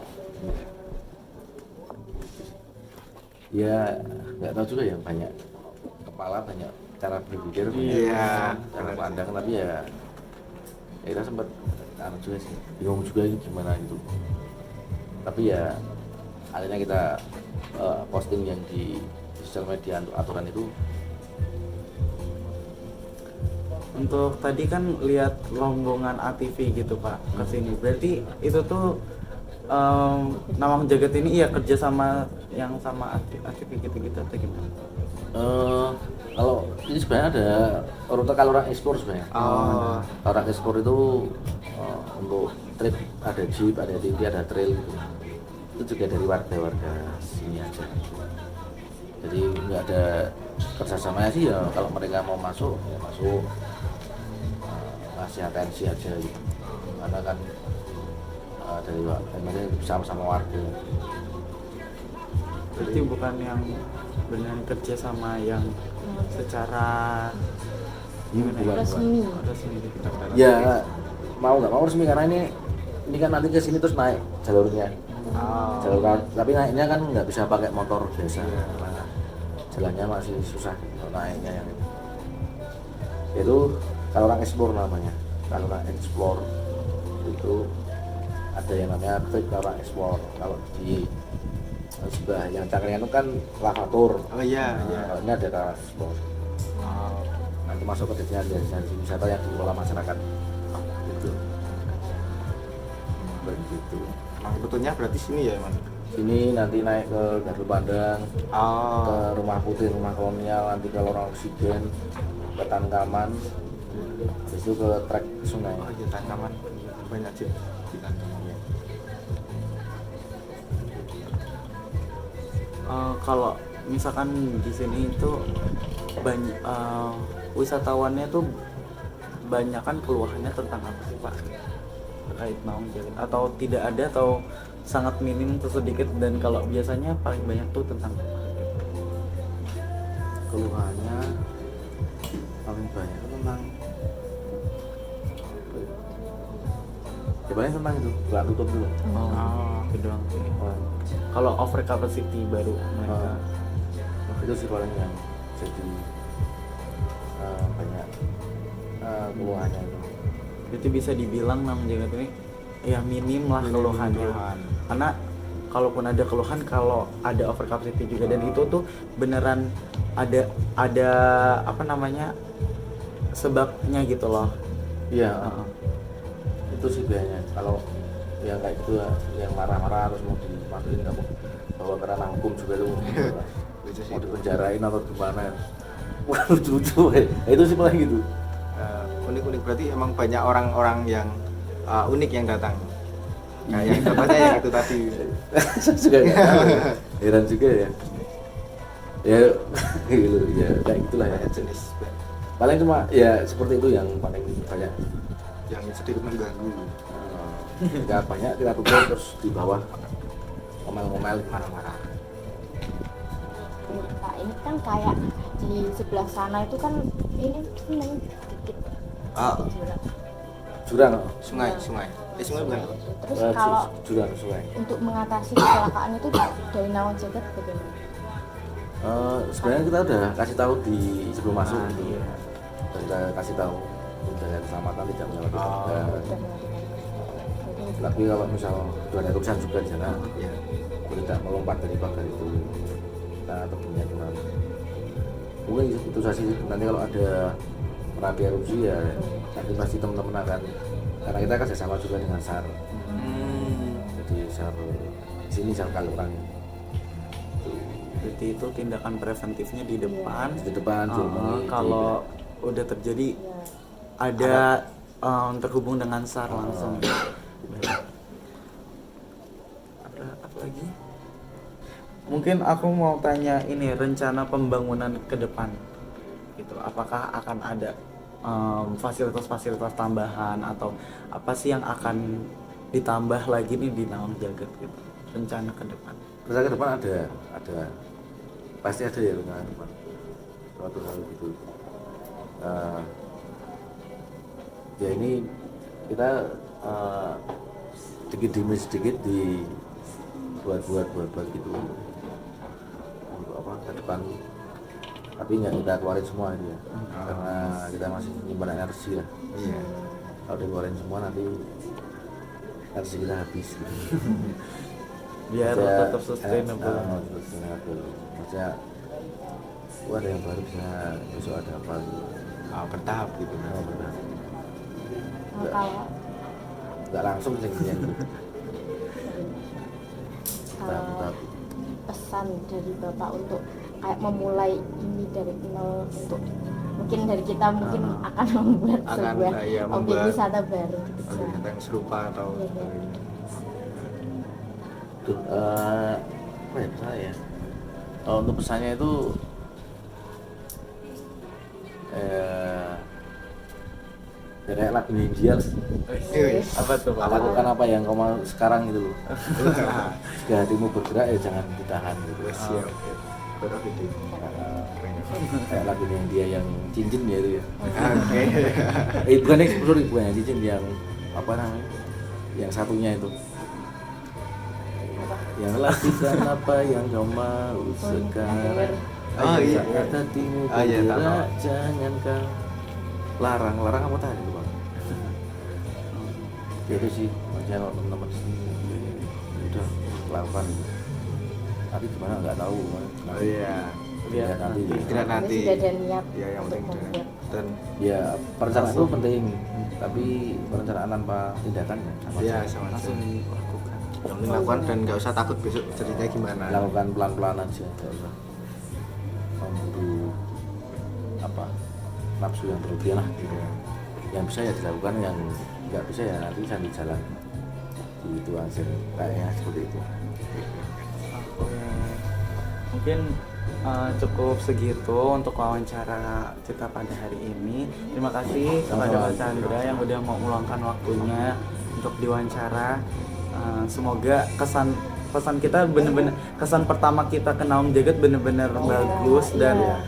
Speaker 3: ya nggak tahu juga ya banyak kepala banyak cara berpikir
Speaker 4: Iya.
Speaker 3: cara pandang tapi ya kita sempat anu juga sih bingung juga ini gimana gitu tapi ya akhirnya kita posting yang di sosial media untuk aturan itu
Speaker 1: Untuk tadi kan lihat rombongan ATV gitu Pak ke sini. Berarti itu tuh Nawang Jagat ini iya kerja sama yang sama ATV gitu-gitu atau gimana?
Speaker 3: kalau ini sebenarnya ada rute kalau orang ekspor sebenarnya
Speaker 4: Oh.
Speaker 3: orang ekspor itu untuk trip ada jeep ada ATV ada trail gitu. Itu juga dari warga-warga sini aja jadi nggak ada kerjasamanya sih ya kalau mereka mau masuk ya masuk ngasih atensi aja gitu karena kan dari maksudnya sama-sama warga
Speaker 1: Berarti bukan yang benar kerja sama yang secara gimana ya?
Speaker 3: Bukan.
Speaker 2: Resmi.
Speaker 1: Resmi gitu.
Speaker 3: ya mau nggak mau resmi karena ini kan nanti ke sini terus naik jalurnya jalur tapi naiknya kan nggak bisa pakai motor biasa karena jalannya masih susah untuk naiknya yang itu kalau orang explore namanya kalau orang explore itu ada yang namanya trip kalau orang explore kalau di sebelah yang Cangkringan itu kan lavatur
Speaker 4: Oh iya, iya.
Speaker 3: kalau ini ada Lava explore nanti masuk ke destinasi wisata yang dikelola masyarakat gitu begitu
Speaker 4: Emang sebetulnya berarti sini ya, Mas.
Speaker 3: sini nanti naik ke Gardu Pandang ke
Speaker 4: Oh.
Speaker 3: Rumah Putih Rumah Kolonial nanti ke Lorong Oksigen ke Tankaman habis itu ke trek sungai
Speaker 4: Oh iya, Tankaman. Banyak sih di Tankaman.
Speaker 1: Kalau misalkan di sini itu banyak wisatawannya tuh banyak kan keluhannya tentang apa sih Pak terkait Nawang Jagat atau tidak ada atau sangat minim atau sedikit dan kalau biasanya paling banyak tuh tentang apa?
Speaker 3: keluhannya paling banyak itu tentang jawabannya tentang itu nggak tutup dulu.
Speaker 1: Oh, itu doang sih. Kalau over capacity baru mereka.
Speaker 3: Itu sih paling yang jadi banyak keluhannya itu.
Speaker 1: Itu bisa dibilang Nawang Jagat ini ya minim lah keluhannya. Karena kalaupun ada keluhan, kalau ada over capacity juga, dan itu tuh beneran ada apa namanya sebabnya gitu loh.
Speaker 3: Iya. Itu sih kayaknya kalau yang kayak gitu yang marah-marah harus mau dimasukin kamu bawa ke ranah hukum juga tuh mau dipenjarain atau gimana. Wah, lucu-lucu itu sih paling gitu.
Speaker 4: Unik-unik berarti emang banyak orang-orang yang unik yang datang. Kayak yang contohnya yang itu tadi.
Speaker 3: Saya juga nggak tahu ya. Heran juga ya. Ya gitu ya, kayak gitulah ya.
Speaker 4: Jenis
Speaker 3: Paling cuma ya seperti itu yang paling banyak.
Speaker 4: yang sedikit mengganggu.
Speaker 3: Nggak banyak kita tutup terus di bawah ngomel-ngomel marah-marah.
Speaker 2: Pak, ini kan kayak di sebelah sana itu kan ini dikit
Speaker 3: Jurang.
Speaker 4: Sungai. Sungai bukan?
Speaker 2: terus kalau
Speaker 3: Jurang sungai.
Speaker 2: untuk mengatasi kecelakaan itu dari Nawang Jagat bagaimana?
Speaker 3: Sebenarnya kita udah kasih tahu di sebelum masuk gitu. Kita kasih tahu jaga keselamatan tidak melewati pagar.
Speaker 2: Sudah melakukan
Speaker 3: Tapi kalau misal sudah ada tulisan juga di sana,
Speaker 4: Iya.
Speaker 3: tidak melompat dari pagar itu. Kita temunya cuma mungkin itu saja sih. Nanti kalau ada Merapi erupsi ya nanti pasti teman-teman akan, karena kita kerjasama juga dengan SAR. Jadi SAR sini SAR Kaliurang.
Speaker 1: Berarti itu tindakan preventifnya di depan.
Speaker 3: Di depan diomongin,
Speaker 1: Kalau udah terjadi ada terhubung dengan SAR langsung. Apa lagi? Mungkin aku mau tanya ini, rencana pembangunan ke depan gitu. Apakah akan ada fasilitas-fasilitas tambahan atau apa sih yang akan ditambah lagi nih di Nawang Jagat gitu? Rencana ke depan.
Speaker 3: Rencana ke depan ada pasti ada ya rencana ke depan. Suatu hal gitu. Ya ini kita sedikit demi sedikit buat gitu untuk apa ke depan, tapi nggak kita keluarin semua itu ya, karena kita masih menyimpan energi lah.
Speaker 4: Iya.
Speaker 3: Kalau dikeluarin semua nanti energi kita habis gitu.
Speaker 1: Biar tetap sustainable.
Speaker 3: Maksudnya ada yang baru bisa besok ada apa gitu.
Speaker 4: Bertahap gitu.
Speaker 3: Benar.
Speaker 2: kalau
Speaker 3: Nggak langsung sih yang gitu.
Speaker 2: kalau pesan dari Bapak untuk kayak memulai ini dari nol, untuk mungkin dari kita mungkin akan membuat sebuah objek wisata baru gitu.
Speaker 4: Wisata yang serupa atau
Speaker 3: Tuh, apa ya pesannya ya? Kalau untuk pesannya itu kayak lagu India,
Speaker 1: Apa tuh Pak?
Speaker 3: lakukan apa yang kau mau sekarang gitu loh. Jika hatimu bergerak ya jangan ditahan gitu.
Speaker 4: siap.
Speaker 3: Kayak lagu India yang cincin ya itu ya.
Speaker 4: Oke.
Speaker 3: Bukan yang cincin, yang apa namanya? Yang satunya itu. Yang lakukan apa yang kau mau sekarang.
Speaker 4: Oh iya.
Speaker 3: Saat hatimu
Speaker 4: Oh iya, tahu.
Speaker 3: bergerak jangan kau larang apa tadi itu Bang? Ya itu sih, maksudnya kalau teman-teman sini udah lakukan. Tapi gimana nggak tahu.
Speaker 4: Oh iya.
Speaker 3: Lihat nanti.
Speaker 4: Kira nanti.
Speaker 2: Sudah ada niat
Speaker 4: Ya yang
Speaker 2: untuk
Speaker 4: penting
Speaker 2: membuat.
Speaker 4: dan
Speaker 3: Ya perencanaan itu penting, tapi perencanaan tanpa tindakan ya sama
Speaker 4: ya
Speaker 3: saja.
Speaker 4: sama
Speaker 1: Langsung
Speaker 4: aja.
Speaker 1: dilakukan.
Speaker 4: Yang penting lakukan dan nggak usah takut besok ceritanya gimana.
Speaker 3: Lakukan pelan-pelan aja, nggak usah memburu apa nafsu yang berlebihan lah gitu. Yang bisa ya dilakukan, yang nggak bisa ya nanti cari jalan itu aja, kayaknya seperti itu.
Speaker 1: Mungkin cukup segitu untuk wawancara kita pada hari ini. Terima kasih kepada Pak Chandra yang udah mau meluangkan waktunya untuk diwawancara. Semoga pesan kita bener-bener, kesan pertama kita ke Nawang Jagat bener-bener bagus dan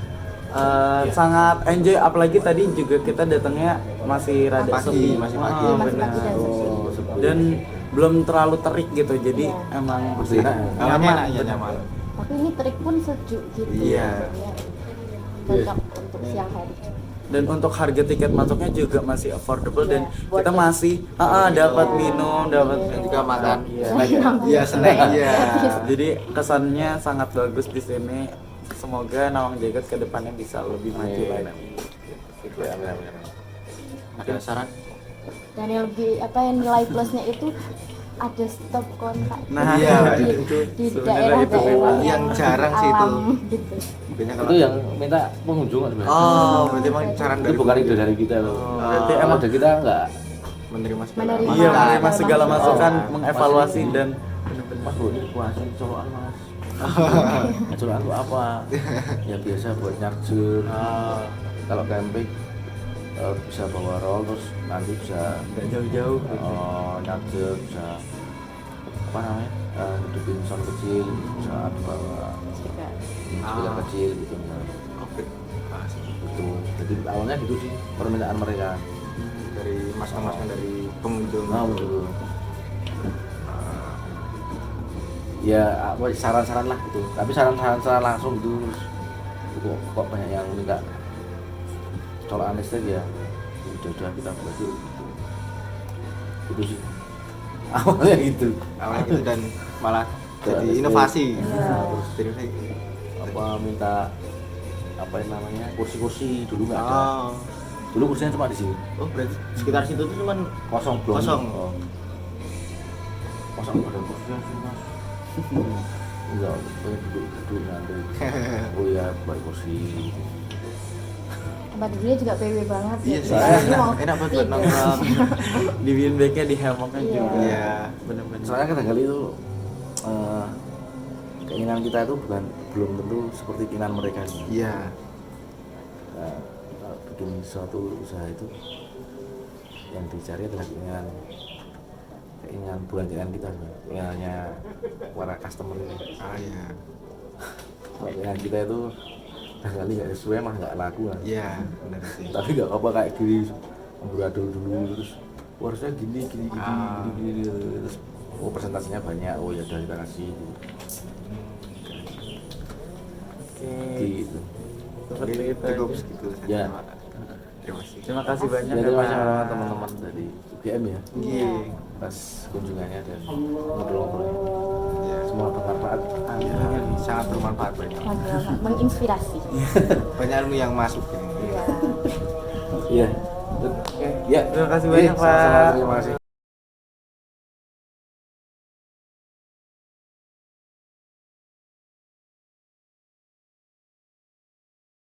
Speaker 1: sangat enjoy. Apalagi tadi juga kita datangnya masih rada
Speaker 4: Pagi,
Speaker 1: sepi,
Speaker 4: masih pagi.
Speaker 1: benar.
Speaker 2: Masih pagi dan sepi.
Speaker 1: dan belum terlalu terik gitu, jadi
Speaker 2: Iya.
Speaker 1: emang
Speaker 3: Masih enak ya?
Speaker 4: Namanya enak, iya
Speaker 1: bener.
Speaker 4: nyaman.
Speaker 2: Tapi ini terik pun sejuk gitu.
Speaker 4: Iya.
Speaker 2: Ya. Cocok untuk siang hari.
Speaker 1: Dan untuk harga tiket masuknya juga masih affordable dan
Speaker 2: Iya,
Speaker 1: kita
Speaker 2: buat-
Speaker 1: masih dapat
Speaker 2: Iya.
Speaker 1: minum, dapat
Speaker 2: Iya.
Speaker 1: dan
Speaker 4: juga makan.
Speaker 1: Iya.
Speaker 4: Iya, snack. Iya.
Speaker 1: Jadi kesannya sangat bagus di sini. Semoga Nawang Jagat ke depannya bisa lebih maju
Speaker 3: Amin.
Speaker 1: lagi.
Speaker 3: Gitu ya, amin, amin, amin.
Speaker 4: Ada saran?
Speaker 2: Dan yang lebih nilai plusnya itu ada stop kontak.
Speaker 1: Nah,
Speaker 4: Iya,
Speaker 2: di
Speaker 1: sebenarnya itu
Speaker 2: daerah-daerah
Speaker 4: yang jarang sih itu.
Speaker 2: alam gitu.
Speaker 4: Biasanya
Speaker 3: Itu yang minta pengunjung kan sebenarnya.
Speaker 4: Oh, berarti emang saran
Speaker 3: Itu
Speaker 4: dari
Speaker 3: bukan ide dari kita loh.
Speaker 1: berarti
Speaker 3: Emang
Speaker 1: emang
Speaker 3: dari kita enggak.
Speaker 4: menerima segala
Speaker 2: Menerima.
Speaker 1: iya
Speaker 2: Masukan.
Speaker 1: menerima segala masukan,
Speaker 3: Oh.
Speaker 1: mengevaluasi dan
Speaker 3: Mas bu, ini puasa colokan mas. Colokan itu apa? Ya biasa buat nyarjur. Kalau camping bisa bawa roll, terus nanti bisa
Speaker 1: nggak jauh-jauh.
Speaker 3: nyarjur, bisa apa namanya? Hidupin sound kecil, bisa bawa
Speaker 2: Juga.
Speaker 3: speaker kecil gitu misalnya.
Speaker 4: Oke. Asik.
Speaker 3: Gitu. Jadi awalnya gitu sih permintaan mereka.
Speaker 4: Dari mas-mas dari pengunjung.
Speaker 3: Nah, betul. Ya apa saran-saran lah gitu, tapi saran-saran langsung gitu kok banyak yang minta colokan listrik ya udah kita buat gitu sih awalnya gitu
Speaker 4: Awalnya gitu dan malah jadi
Speaker 3: Listrik.
Speaker 4: inovasi.
Speaker 2: Iya.
Speaker 4: Terus jadi
Speaker 3: apa minta apa yang namanya kursi-kursi dulu nggak ada
Speaker 4: Oh.
Speaker 3: dulu kursinya cuma di sini
Speaker 4: Oh, berarti sekitar situ tuh cuman
Speaker 3: kosong belum
Speaker 4: Kosong.
Speaker 3: oh. Kosong ada kursinya sih mas enggak pengen duduk nanti oh ya buat kursi
Speaker 2: Tempat duduknya juga PW banget ya.
Speaker 4: Iya sih.
Speaker 2: Jadi mau
Speaker 4: Enak banget buat
Speaker 2: tidur.
Speaker 4: nongkrong.
Speaker 1: Di beanbagnya di hammocknya
Speaker 2: Iya.
Speaker 1: juga.
Speaker 4: Iya.
Speaker 1: Bener-bener.
Speaker 3: soalnya kadang-kali itu keinginan kita itu belum tentu seperti keinginan mereka.
Speaker 4: Iya.
Speaker 3: Nah, kalau bikin suatu usaha itu yang dicari adalah keinginan bukan keinginan kita, keinginannya para customer ini.
Speaker 4: Ah iya.
Speaker 3: Kalau keinginan kita itu kadang-kali nggak sesuai mah nggak laku kan.
Speaker 4: Iya, benar sih.
Speaker 3: Tapi nggak apa kayak gini amburadul dulu terus harusnya gini terus presentasinya banyak, oh ya udah kita kasih
Speaker 1: Oke.
Speaker 3: gitu.
Speaker 1: Seperti itu
Speaker 4: Cukup
Speaker 1: aja.
Speaker 4: segitu saja.
Speaker 3: Ya.
Speaker 4: Terima kasih.
Speaker 1: Terima kasih banyak
Speaker 3: Ya,
Speaker 1: ya
Speaker 3: terima
Speaker 1: Pak.
Speaker 3: kasih sama teman-teman dari UGM ya
Speaker 4: Iya.
Speaker 3: atas kunjungannya dan ngobrol-ngobrol.
Speaker 4: Iya.
Speaker 3: Semua bermanfaat.
Speaker 4: Iya, sangat bermanfaat banyak.
Speaker 2: Menginspirasi.
Speaker 4: Banyak ilmu yang masuk ini.
Speaker 2: Iya.
Speaker 3: Iya.
Speaker 1: Oke.
Speaker 3: Ya.
Speaker 1: Terima kasih
Speaker 3: Oke,
Speaker 1: banyak,
Speaker 3: sama-sama,
Speaker 1: Pak.
Speaker 3: terima kasih.